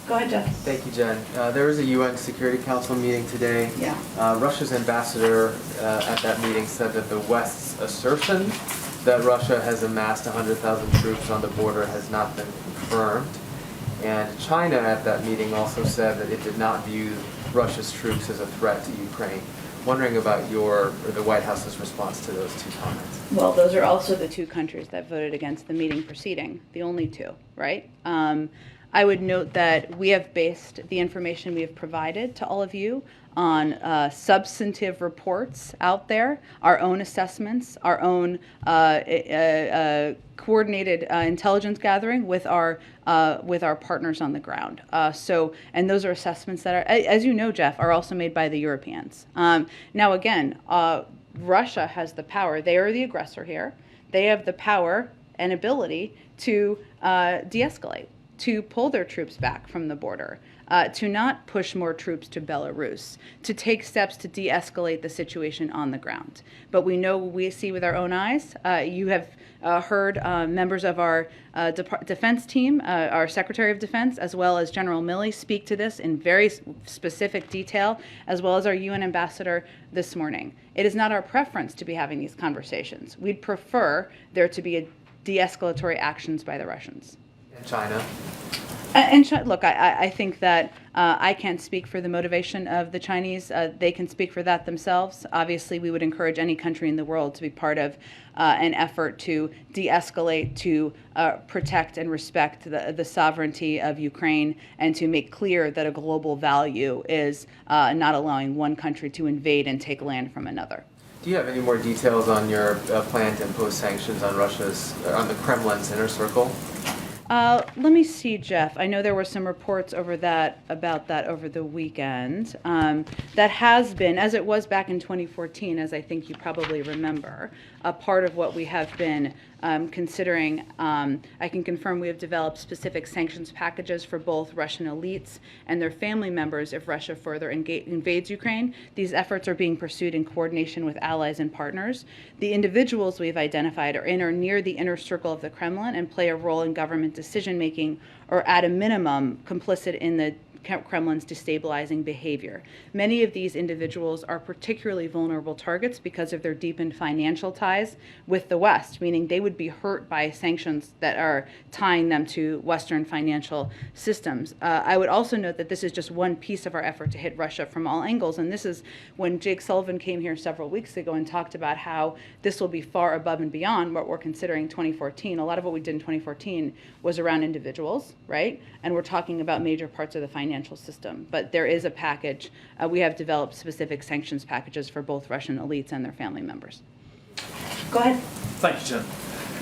Go ahead, Jeff. Thank you, Jen. There was a UN Security Council meeting today. Yeah. Russia's ambassador at that meeting said that the West's assertion that Russia has amassed 100,000 troops on the border has not been confirmed. And China at that meeting also said that it did not view Russia's troops as a threat to Ukraine. Wondering about the White House's response to those two comments. Well, those are also the two countries that voted against the meeting proceeding, the only two, right? I would note that we have based the information we have provided to all of you on substantive reports out there, our own assessments, our own coordinated intelligence gathering with our partners on the ground. And those are assessments that are, as you know, Jeff, are also made by the Europeans. Now, again, Russia has the power. They are the aggressor here. They have the power and ability to de-escalate, to pull their troops back from the border, to not push more troops to Belarus, to take steps to de-escalate the situation on the ground. But we see with our own eyes. You have heard members of our defense team, our Secretary of Defense, as well as General Milley speak to this in very specific detail, as well as our UN ambassador this morning. It is not our preference to be having these conversations. We'd prefer there to be de-escalatory actions by the Russians. And China? Look, I think that I can't speak for the motivation of the Chinese. They can speak for that themselves. Obviously, we would encourage any country in the world to be part of an effort to de-escalate, to protect and respect the sovereignty of Ukraine, and to make clear that a global value is not allowing one country to invade and take land from another. Do you have any more details on your plan to impose sanctions on on the Kremlin's inner circle? Let me see, Jeff. I know there were some reports about that over the weekend. That has been, as it was back in 2014, as I think you probably remember, a part of what we have been considering. I can confirm we have developed specific sanctions packages for both Russian elites and their family members if Russia further invades Ukraine. These efforts are being pursued in coordination with allies and partners. The individuals we've identified are in or near the inner circle of the Kremlin and play a role in government decision-making, or at a minimum, complicit in the Kremlin's destabilizing behavior. Many of these individuals are particularly vulnerable targets because of their deepened financial ties with the West, meaning they would be hurt by sanctions that are tying them to Western financial systems. I would also note that this is just one piece of our effort to hit Russia from all angles, and this is when Jake Sullivan came here several weeks ago and talked about how this will be far above and beyond what we're considering 2014. A lot of what we did in 2014 was around individuals, right? And we're talking about major parts of the financial system. But there is a package. We have developed specific sanctions packages for both Russian elites and their family members. Go ahead. Thank you, Jen.